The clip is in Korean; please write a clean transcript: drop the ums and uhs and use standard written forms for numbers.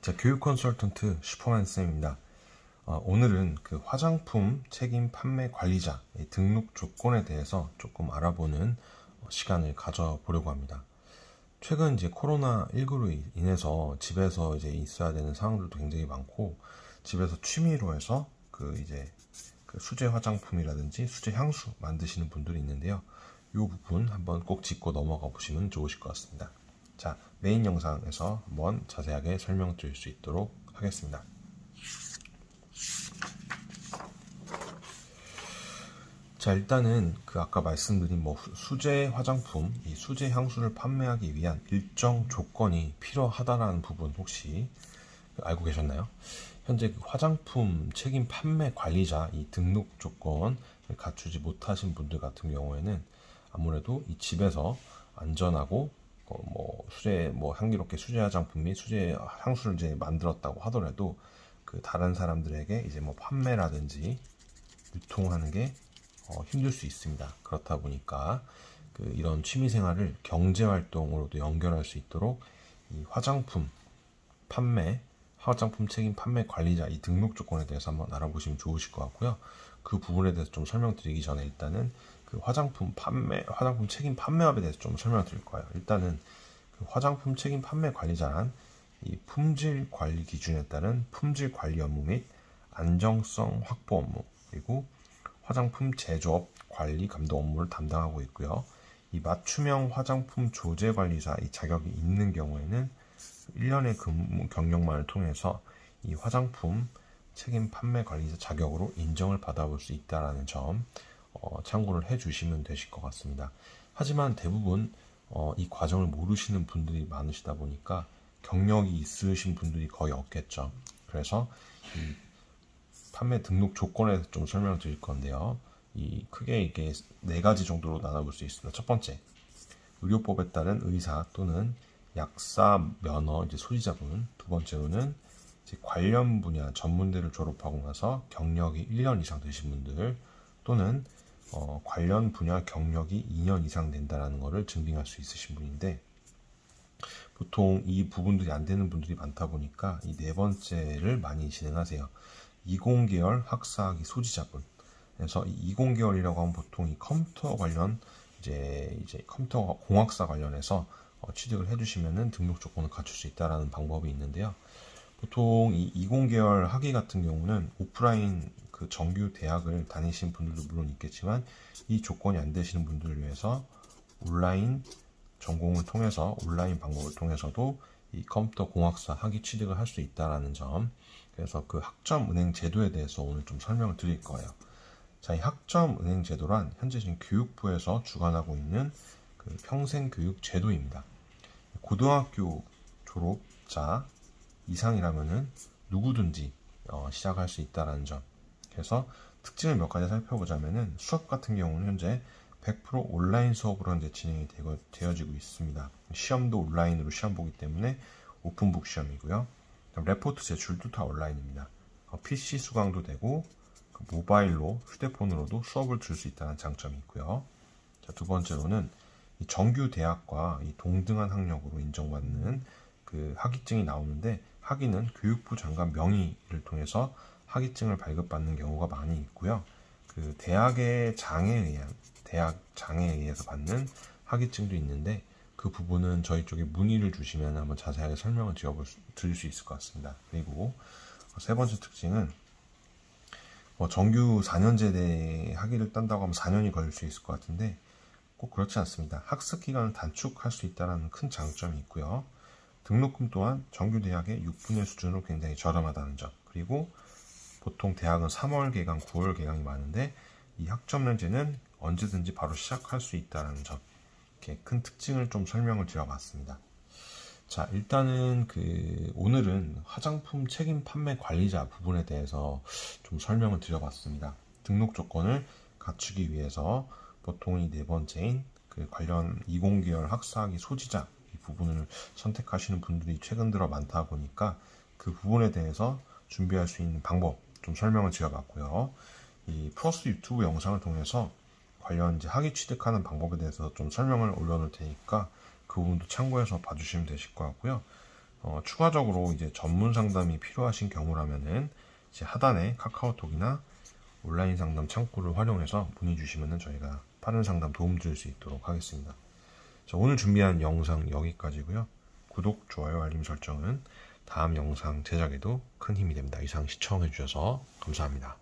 자, 교육 컨설턴트 슈퍼맨 쌤입니다. 오늘은 그 화장품 책임 판매 관리자 등록 조건에 대해서 조금 알아보는 시간을 가져보려고 합니다. 최근 이제 코로나19로 인해서 집에서 이제 있어야 되는 상황들도 굉장히 많고, 집에서 취미로 해서 그 수제 화장품이라든지 수제 향수 만드시는 분들이 있는데요. 이 부분 한번 꼭 짚고 넘어가 보시면 좋으실 것 같습니다. 자, 메인 영상에서 한번 자세하게 설명드릴 수 있도록 하겠습니다. 자, 일단은 그 아까 말씀드린 수제 화장품, 이 수제 향수를 판매하기 위한 일정 조건이 필요하다라는 부분 혹시 알고 계셨나요? 현재 그 화장품 책임 판매 관리자 이 등록 조건을 갖추지 못하신 분들 같은 경우에는 아무래도 이 집에서 안전하고 수제 향기롭게 수제 화장품 및 수제 향수를 이제 만들었다고 하더라도 그 다른 사람들에게 이제 판매라든지 유통하는 게 힘들 수 있습니다. 그렇다 보니까 이런 취미 생활을 경제 활동으로도 연결할 수 있도록 이 화장품 책임 판매 관리자 이 등록 조건에 대해서 한번 알아보시면 좋으실 것 같고요. 그 부분에 대해서 좀 설명드리기 전에 일단은 그 화장품 책임 판매업에 대해서 좀 설명을 드릴 거예요. 일단은 그 화장품 책임 판매 관리자란 이 품질 관리 기준에 따른 품질 관리 업무 및 안정성 확보 업무, 그리고 화장품 제조업 관리 감독 업무를 담당하고 있고요. 이 맞춤형 화장품 조제 관리사 이 자격이 있는 경우에는 1년의 근무 경력만을 통해서 이 화장품 책임 판매 관리자 자격으로 인정을 받아볼 수 있다는 점 참고를 해주시면 되실 것 같습니다. 하지만 대부분 이 과정을 모르시는 분들이 많으시다 보니까 경력이 있으신 분들이 거의 없겠죠. 그래서 이 판매 등록 조건에 대해서 좀 설명을 드릴 건데요. 크게 이게 4가지 정도로 나눠볼 수 있습니다. 첫 번째, 의료법에 따른 의사 또는 약사 면허 소지자분. 두 번째로는 관련 분야 전문대를 졸업하고 나서 경력이 1년 이상 되신 분들, 또는 관련 분야 경력이 2년 이상 된다는 것을 증빙할 수 있으신 분인데, 보통 이 부분들이 안 되는 분들이 많다 보니까 이 4번째를 많이 진행하세요. 20계열 학사학위 소지자분. 그래서 이 20계열이라고 하면 보통 이 컴퓨터 관련 컴퓨터 공학사 관련해서 취득을 해주시면은 등록 조건을 갖출 수 있다라는 방법이 있는데요. 보통 이 20계열 학위 같은 경우는 오프라인 그 정규 대학을 다니신 분들도 물론 있겠지만, 이 조건이 안 되시는 분들을 위해서 온라인 전공을 통해서 온라인 방법을 통해서도 이 컴퓨터 공학사 학위 취득을 할 수 있다라는 점. 그래서 그 학점 은행 제도에 대해서 오늘 좀 설명을 드릴 거예요. 자, 이 학점 은행 제도란 현재 지금 교육부에서 주관하고 있는 그 평생 교육 제도입니다. 고등학교 졸업자 이상이라면은 누구든지 시작할 수 있다라는 점. 그래서 특징을 몇 가지 살펴보자면은, 수업 같은 경우는 현재 100% 온라인 수업으로 현재 진행이 되어지고 있습니다. 시험도 온라인으로 시험 보기 때문에 오픈북 시험이고요. 레포트 제출도 다 온라인입니다. PC 수강도 되고 모바일로 휴대폰으로도 수업을 들을 수 있다는 장점이 있고요. 자, 두 번째로는 이 정규 대학과 이 동등한 학력으로 인정받는 그 학위증이 나오는데, 학위는 교육부 장관 명의를 통해서 학위증을 발급받는 경우가 많이 있고요. 그 대학 장에 의해서 받는 학위증도 있는데, 그 부분은 저희 쪽에 문의를 주시면 한번 자세하게 설명을 드릴 수 있을 것 같습니다. 그리고 세 번째 특징은 정규 4년제대 학위를 딴다고 하면 4년이 걸릴 수 있을 것 같은데, 꼭 그렇지 않습니다. 학습 기간을 단축할 수 있다는 큰 장점이 있고요. 등록금 또한 정규 대학의 6분의 수준으로 굉장히 저렴하다는 점. 그리고 보통 대학은 3월 개강, 9월 개강이 많은데, 이 학점연제는 언제든지 바로 시작할 수 있다는 점. 이렇게 큰 특징을 좀 설명을 드려봤습니다. 자, 일단은 오늘은 화장품 책임 판매 관리자 부분에 대해서 좀 설명을 드려봤습니다. 등록 조건을 갖추기 위해서 보통 이 4번째인 그 관련 20계열 학사학위 소지자 이 부분을 선택하시는 분들이 최근 들어 많다 보니까 그 부분에 대해서 준비할 수 있는 방법 좀 설명을 드려봤고요. 이 플러스 유튜브 영상을 통해서 관련 학위 취득하는 방법에 대해서 좀 설명을 올려놓을 테니까 그 부분도 참고해서 봐주시면 되실 것 같고요. 추가적으로 이제 전문 상담이 필요하신 경우라면은 이제 하단에 카카오톡이나 온라인 상담 창구를 활용해서 문의 주시면은 저희가 빠른 상담 도움 드릴 수 있도록 하겠습니다. 자, 오늘 준비한 영상 여기까지고요. 구독, 좋아요, 알림 설정은 다음 영상 제작에도 큰 힘이 됩니다. 이상 시청해 주셔서 감사합니다.